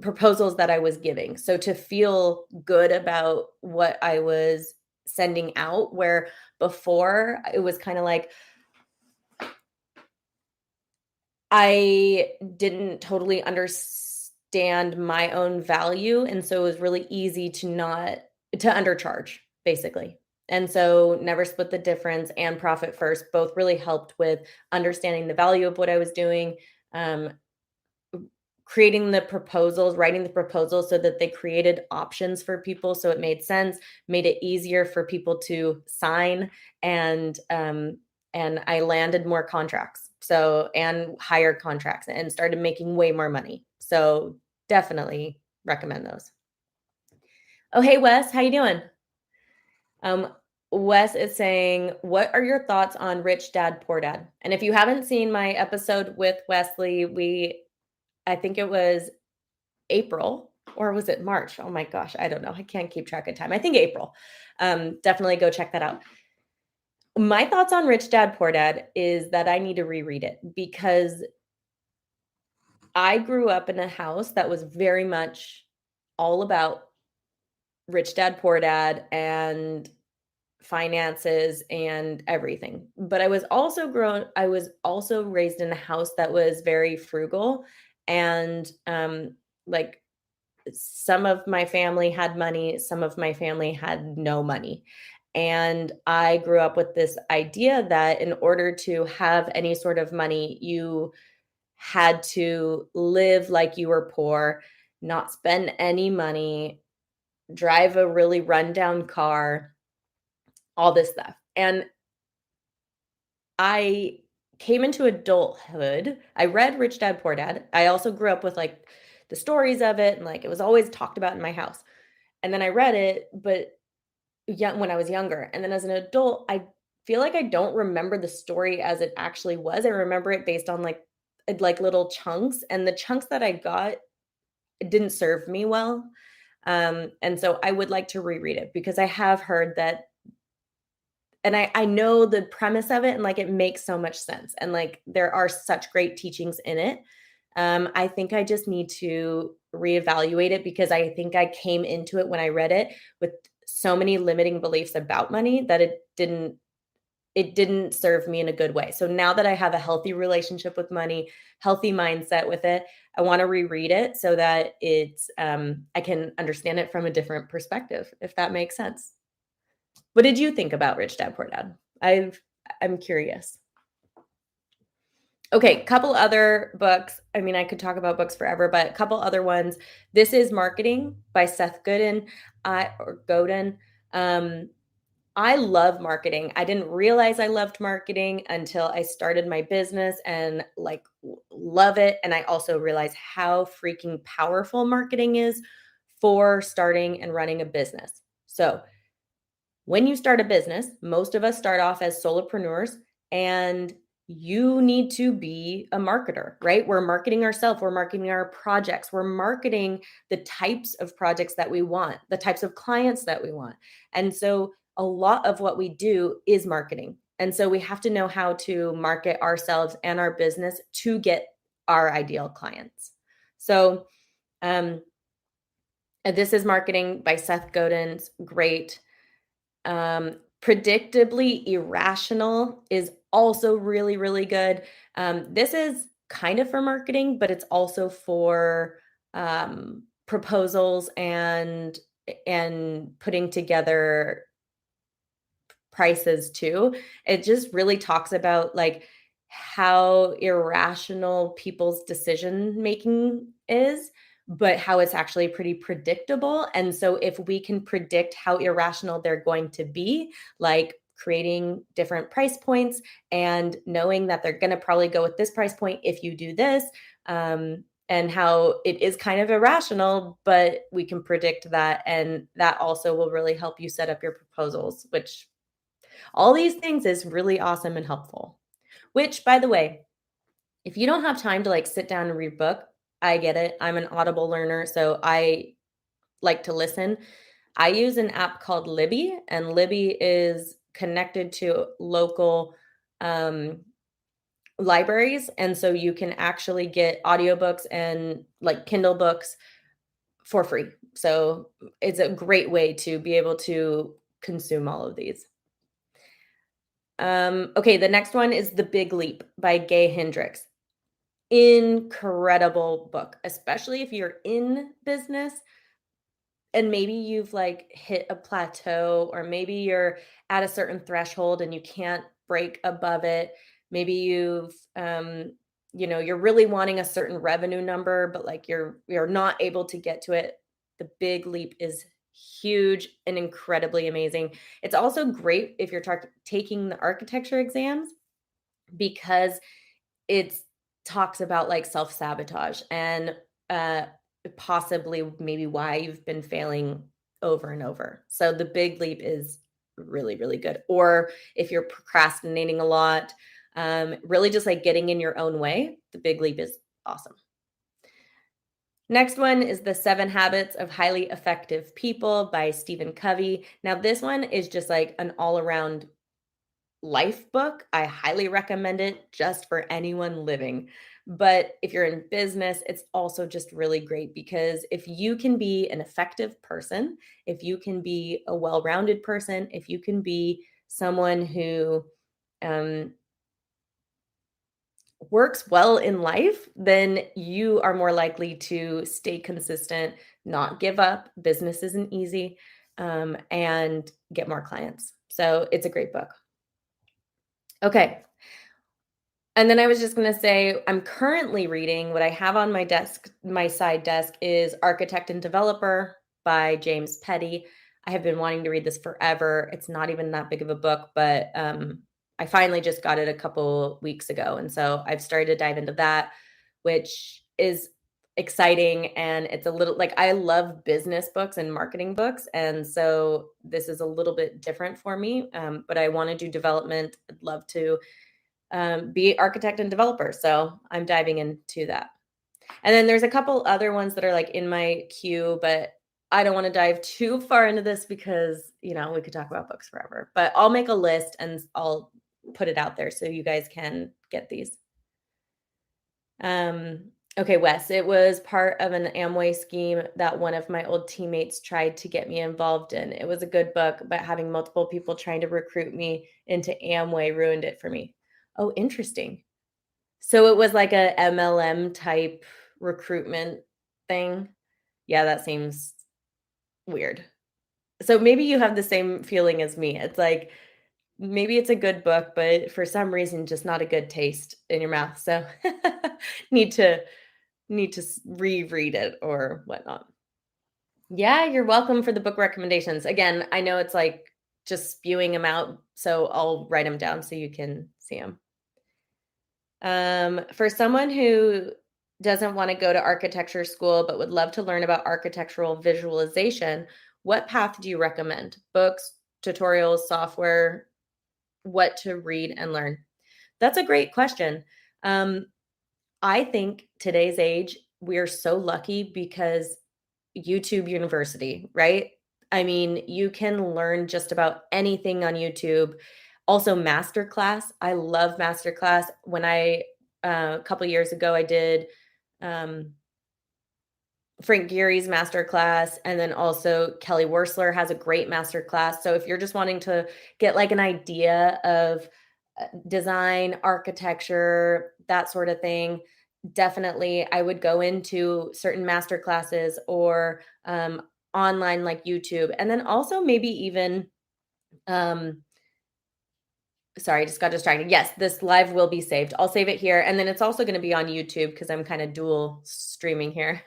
proposals that I was giving. So to feel good about what I was sending out, where before it was kind of like I didn't totally understand my own value. And so it was really easy to undercharge, basically. And so Never Split the Difference and Profit First both really helped with understanding the value of what I was doing, um, creating the proposals, writing the proposals so that they created options for people so it made sense, made it easier for people to sign, and I landed more contracts. So and higher contracts and started making way more money. So definitely recommend those. Oh, hey Wes, how you doing? Um, Wes is saying, "What are your thoughts on Rich Dad Poor Dad?" And if you haven't seen my episode with Wesley, I think it was April or was it March? Oh my gosh, I don't know. I can't keep track of time. I think April. Definitely go check that out. My thoughts on Rich Dad Poor Dad is that I need to reread it because I grew up in a house that was very much all about Rich Dad Poor Dad and finances and everything. But I was also raised in a house that was very frugal and like some of my family had money, some of my family had no money. And I grew up with this idea that in order to have any sort of money, you had to live like you were poor, not spend any money, drive a really rundown car, all this stuff. And I came into adulthood. I read Rich Dad Poor Dad. I also grew up with like the stories of it and like it was always talked about in my house. And then I read it, but young when I was younger. And then as an adult, I feel like I don't remember the story as it actually was. I remember it based on like little chunks, and the chunks that I got didn't serve me well. And so I would like to reread it because I have heard that and I know the premise of it and like it makes so much sense and like there are such great teachings in it. I think I just need to reevaluate it because I think I came into it when I read it with so many limiting beliefs about money that it didn't serve me in a good way. So now that I have a healthy relationship with money, healthy mindset with it, I want to reread it so that I can understand it from a different perspective, if that makes sense. What did you think about Rich Dad Poor Dad? I'm curious. Okay, couple other books. I mean, I could talk about books forever, but a couple other ones. This is Marketing by Seth Godin, or Godin. Um, I love marketing. I didn't realize I loved marketing until I started my business and like love it. And I also realized how freaking powerful marketing is for starting and running a business. So when you start a business, most of us start off as solopreneurs and you need to be a marketer, right? We're marketing ourselves, we're marketing our projects, we're marketing the types of projects that we want, the types of clients that we want. And so a lot of what we do is marketing. And so we have to know how to market ourselves and our business to get our ideal clients. So, this is Marketing by Seth Godin's great. Predictably Irrational is also really, really good. This is kind of for marketing, but it's also for proposals and putting together prices too. It just really talks about like how irrational people's decision making is, but how it's actually pretty predictable. And so if we can predict how irrational they're going to be, like creating different price points and knowing that they're going to probably go with this price point if you do this, and how it is kind of irrational, but we can predict that. And that also will really help you set up your proposals, which all these things is really awesome and helpful. Which, by the way, if you don't have time to like sit down and read a book, I get it. I'm an Audible learner, so I like to listen. I use an app called Libby, and Libby is connected to local um, libraries. And so you can actually get audiobooks and like Kindle books for free. So it's a great way to be able to consume all of these. Okay, the next one is The Big Leap by Gay Hendricks. Incredible book, especially if you're in business. and maybe you've like hit a plateau, or maybe you're at a certain threshold and you can't break above it. Maybe you're really wanting a certain revenue number, but like you're not able to get to it. The big leap is huge and incredibly amazing. It's also great if you're taking the architecture exams, because it talks about like self-sabotage and uh possibly maybe why you've been failing over and over. So the big leap is really, really good. Or if you're procrastinating a lot, really just like getting in your own way, the big leap is awesome. Next one is The 7 Habits of Highly Effective People by Stephen Covey. Now, this one is just like an all around life book. I highly recommend it just for anyone living. But if you're in business, it's also just really great, because if you can be an effective person, if you can be a well rounded person, if you can be someone who um, works well in life, then you are more likely to stay consistent, not give up. Business isn't easy, and get more clients. So it's a great book. Okay. And then I was just gonna say, I'm currently reading, what I have on my desk, my side desk, is Architect and Developer by James Petty. I have been wanting to read this forever. It's not even that big of a book, but I finally just got it a couple weeks ago. And so I've started to dive into that, which is exciting. And it's a little like, I love business books and marketing books. And so this is a little bit different for me, but I want to do development. I'd love to be architect and developer. So I'm diving into that. And then there's a couple other ones that are like in my queue, but I don't want to dive too far into this because, we could talk about books forever. But I'll make a list and I'll put it out there so you guys can get these. Okay, Wes, it was part of an Amway scheme that one of my old teammates tried to get me involved in. It was a good book, but having multiple people trying to recruit me into Amway ruined it for me. Oh, interesting. So it was like a MLM type recruitment thing? Yeah, that seems weird. So maybe you have the same feeling as me. It's like, maybe it's a good book, but for some reason, just not a good taste in your mouth. So need to reread it or whatnot. Yeah, you're welcome for the book recommendations. Again, I know it's like just spewing them out, so I'll write them down so you can see them. For someone who doesn't want to go to architecture school but would love to learn about architectural visualization, what path do you recommend? Books, tutorials, software, what to read and learn? That's a great question. Um, I think today's age, we are so lucky because YouTube University, right? I mean, you can learn just about anything on YouTube. Also, masterclass. I love masterclass. When a couple years ago, I did um, Frank Geary's masterclass, and then also Kelly Wursler has a great masterclass. So if you're just wanting to get like an idea of design, architecture, that sort of thing, definitely I would go into certain master classes or online like YouTube. And then also maybe even, um, sorry, I just got distracted. Yes, this live will be saved. I'll save it here. And then it's also going to be on YouTube because I'm kind of dual streaming here.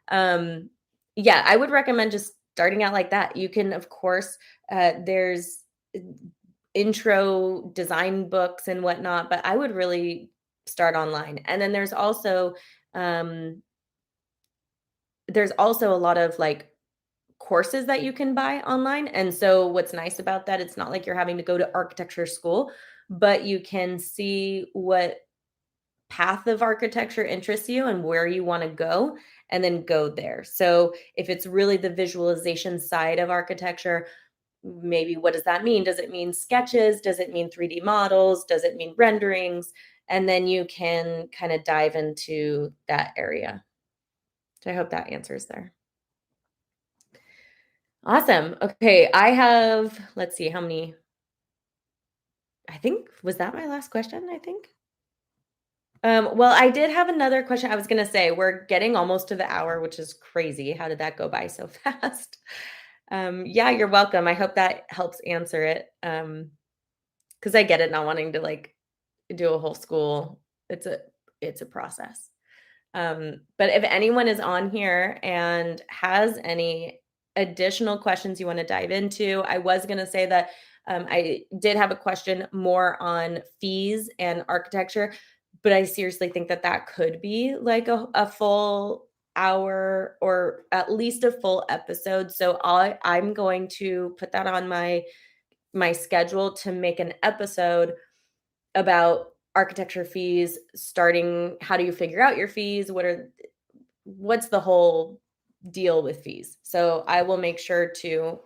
um, yeah, I would recommend just starting out like that. You can, of course, there's intro design books and whatnot, but I would really start online. And then um there's also a lot of like courses that you can buy online. And so what's nice about that, it's not like you're having to go to architecture school, but you can see what path of architecture interests you and where you want to go and then go there. So if it's really the visualization side of architecture, maybe what does that mean? Does it mean sketches? Does it mean 3D models? Does it mean renderings? And then you can kind of dive into that area. So I hope that answers there. Awesome. Okay, I have, let's see how many. I think, was that my last question? I think. Well, I did have another question. I was gonna say we're getting almost to the hour, which is crazy. How did that go by so fast? Yeah, you're welcome. I hope that helps answer it. Because I get it not wanting to like do a whole school. It's a process. But if anyone is on here and has any additional questions you want to dive into, I was going to say that I did have a question more on fees and architecture, but I seriously think that that could be like a full hour or at least a full episode. So I'm going to put that on my schedule to make an episode about architecture fees, starting how do you figure out your fees, what's the whole deal with fees. So I will make sure to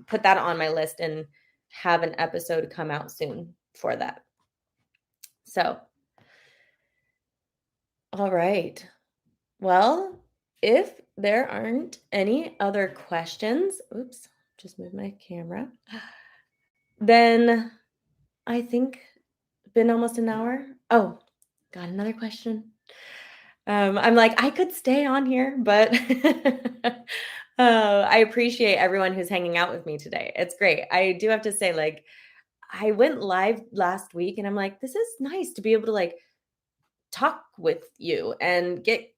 put that on my list and have an episode come out soon for that. So, all right. Well, if there aren't any other questions, oops, just moved my camera, then I think been almost an hour. Oh, got another question. I'm like, I could stay on here, but I appreciate everyone who's hanging out with me today. It's great. I do have to say, like, I went live last week and I'm like, this is nice to be able to like talk with you and get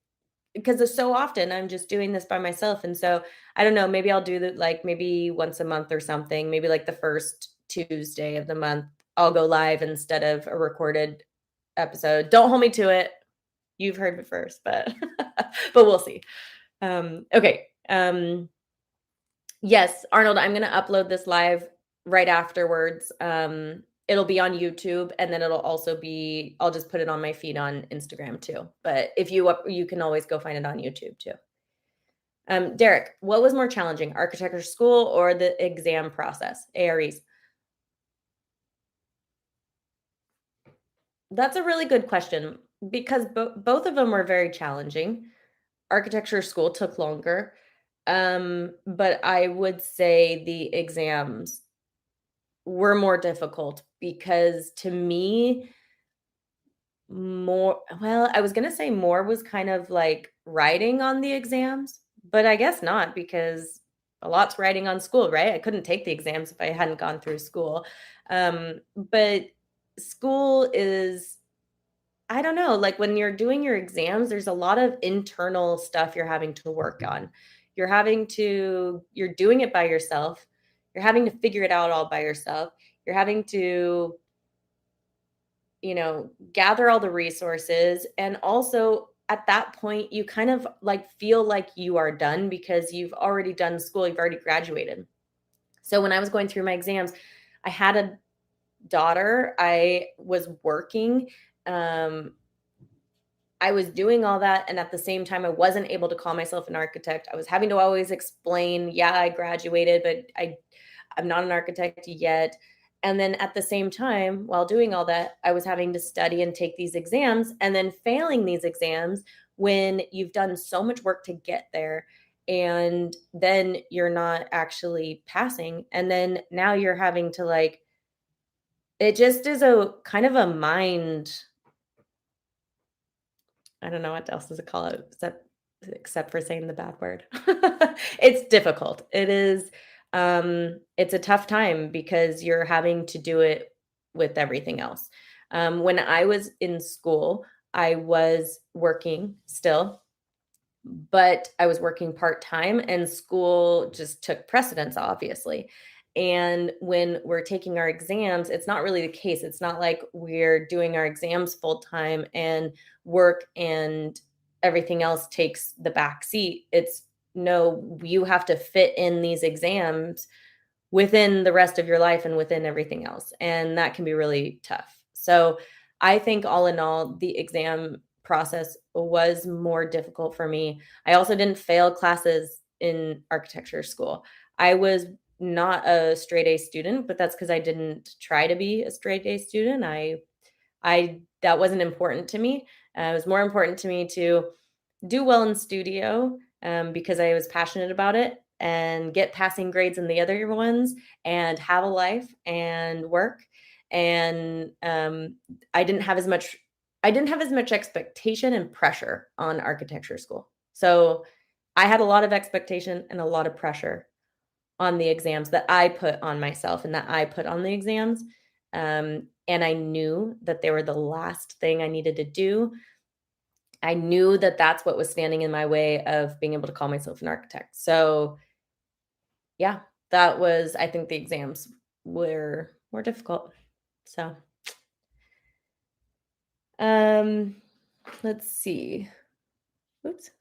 because so often I'm just doing this by myself. And so I don't know, maybe I'll do that like maybe once a month or something, maybe like the first Tuesday of the month, I'll go live instead of a recorded episode. Don't hold me to it. You've heard it first, but but we'll see. Okay. Yes, Arnold, I'm gonna upload this live right afterwards. It'll be on YouTube, and then it'll also be. I'll just put it on my feed on Instagram too. But if you can always go find it on YouTube too. Derek, what was more challenging, architecture school or the exam process, AREs? That's a really good question because both of them were very challenging. Architecture school took longer, but I would say the exams were more difficult because to me, I was gonna say more was kind of like writing on the exams, but I guess not because a lot's writing on school, right? I couldn't take the exams if I hadn't gone through school. But school is I don't know, like, when you're doing your exams, there's a lot of internal stuff you're having to work on. You're doing it by yourself. You're having to figure it out all by yourself. You're having to, gather all the resources, and also, at that point, you kind of, like, feel like you are done because you've already done school, you've already graduated. So, when I was going through my exams, I had a daughter, I was working, um, I was doing all that, and at the same time, I wasn't able to call myself an architect. I was having to always explain, "Yeah, I graduated, but I'm not an architect yet." And then at the same time, while doing all that, I was having to study and take these exams, and then failing these exams when you've done so much work to get there, and then you're not actually passing, and then now you're having to, like it just is a kind of a mind I don't know what else to call it except for saying the bad word. It's difficult. It's a tough time because you're having to do it with everything else. When I was in school, I was working still, but I was working part-time and school just took precedence, obviously. And when we're taking our exams, it's not really the case. It's not like we're doing our exams full time and work and everything else takes the back seat. It's no, you have to fit in these exams within the rest of your life and within everything else. And that can be really tough. So I think all in all, the exam process was more difficult for me. I also didn't fail classes in architecture school. I was not a straight A student, but that's because I didn't try to be a straight A student. I that wasn't important to me. It was more important to me to do well in studio because I was passionate about it and get passing grades in the other ones and have a life and work. And I didn't have as much. I didn't have as much expectation and pressure on architecture school. So I had a lot of expectation and a lot of pressure on the exams that I put on myself and that I put on the exams. And I knew that they were the last thing I needed to do. I knew that that's what was standing in my way of being able to call myself an architect. So, yeah, that was I think the exams were difficult. So, um, let's see. Oops.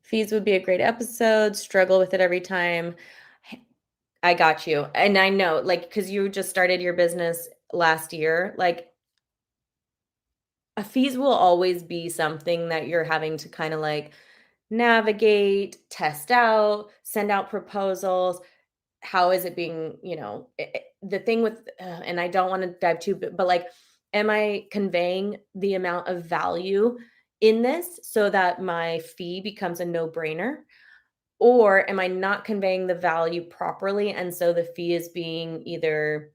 Fees would be a great episode. Struggle with it every time. I got you. And I know, like, because you just started your business last year, like, fees will always be something that you're having to kind of like navigate, test out, send out proposals. How is it being, the thing with, and I don't want to dive too, but like, am I conveying the amount of value in this so that my fee becomes a no brainer? Or am I not conveying the value properly? And so the fee is being either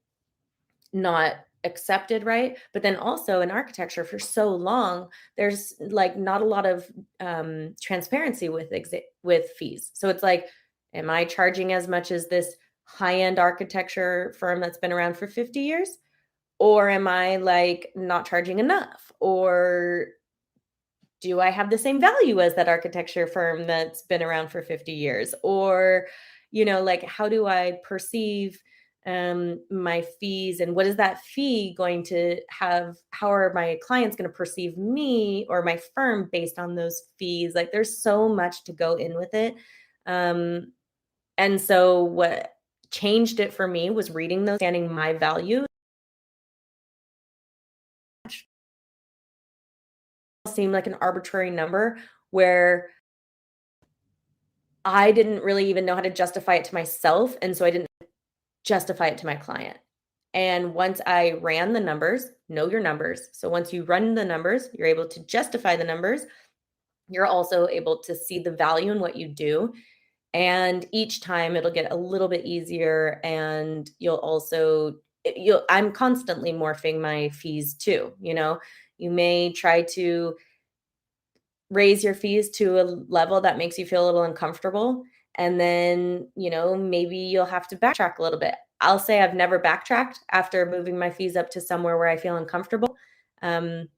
not accepted, right? But then also in architecture for so long, there's like not a lot of transparency with with fees. So it's like, am I charging as much as this high-end architecture firm that's been around for 50 years? Or am I like not charging enough? Or do I have the same value as that architecture firm that's been around for 50 years? Or, like how do I perceive my fees and what is that fee going to have? How are my clients going to perceive me or my firm based on those fees? Like there's so much to go in with it. Um, and so what changed it for me was reading those, understanding my value seemed like an arbitrary number where I didn't really even know how to justify it to myself, and so I didn't justify it to my client. And once I ran the numbers, know your numbers. So once you run the numbers, you're able to justify the numbers. You're also able to see the value in what you do. And each time it'll get a little bit easier and you'll I'm constantly morphing my fees too, You may try to raise your fees to a level that makes you feel a little uncomfortable. And then, maybe you'll have to backtrack a little bit. I'll say I've never backtracked after moving my fees up to somewhere where I feel uncomfortable. Um,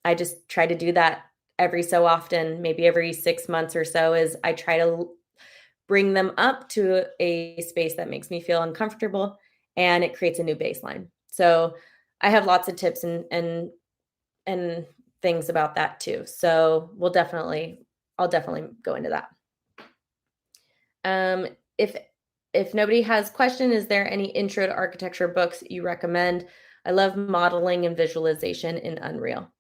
I just try to do that every so often, maybe every 6 months or so, is I try to bring them up to a space that makes me feel uncomfortable and it creates a new baseline. So I have lots of tips and things about that too. So I'll definitely go into that. Um, if nobody has question, is there any intro to architecture books you recommend? I love modeling and visualization in Unreal.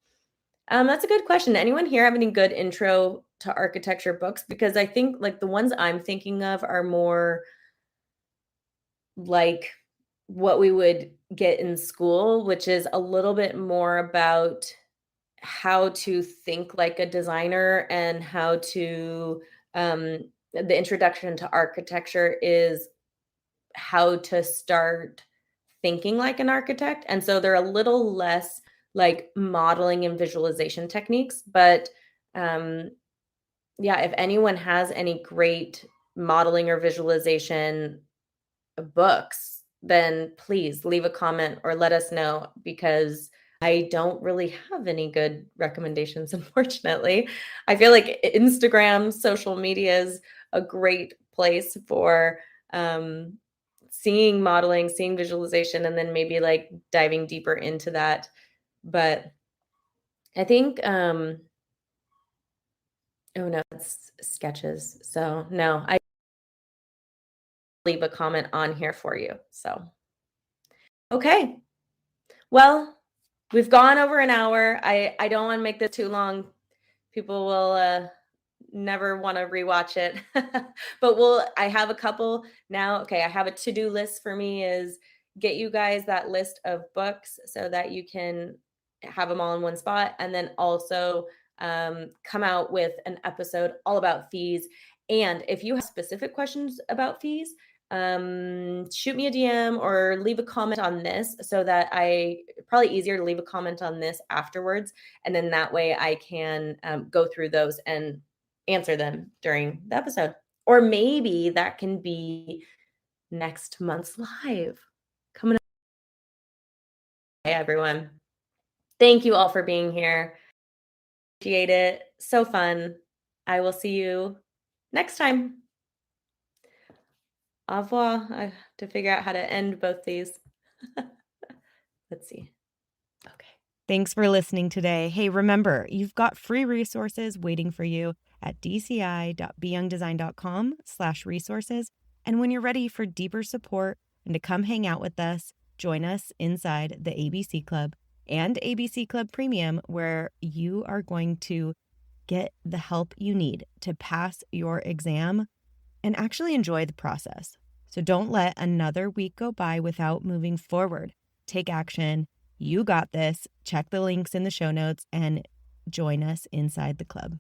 That's a good question. Anyone here have any good intro to architecture books? Because I think like the ones I'm thinking of are more like what we would get in school, which is a little bit more about how to think like a designer and how to the introduction to architecture is how to start thinking like an architect. And so they're a little less like modeling and visualization techniques. But um, yeah, if anyone has any great modeling or visualization books, then please leave a comment or let us know because I don't really have any good recommendations, unfortunately. I feel like Instagram, social media is a great place for um, seeing modeling, seeing visualization, and then maybe like diving deeper into that. But I think, oh no, it's sketches. So no, I leave a comment on here for you. So, okay. Well, we've gone over an hour. I don't wanna make this too long. People will, never wanna rewatch it. But I have a couple now. Okay, I have a to-do list for me is get you guys that list of books so that you can have them all in one spot, and then also, come out with an episode all about fees. And if you have specific questions about fees, shoot me a DM or leave a comment on this so that I probably easier to leave a comment on this afterwards. And then that way I can go through those and answer them during the episode. Or maybe that can be next month's live coming up. Hey, everyone. Thank you all for being here. Appreciate it. So fun. I will see you next time. Au revoir. I have to figure out how to end both these. Let's see. Okay. Thanks for listening today. Hey, remember, you've got free resources waiting for you at dci.beyoungdesign.com/resources. And when you're ready for deeper support and to come hang out with us, join us inside the ABC Club and ABC Club Premium, where you are going to get the help you need to pass your exam and actually enjoy the process. So don't let another week go by without moving forward. Take action. You got this. Check the links in the show notes and join us inside the club.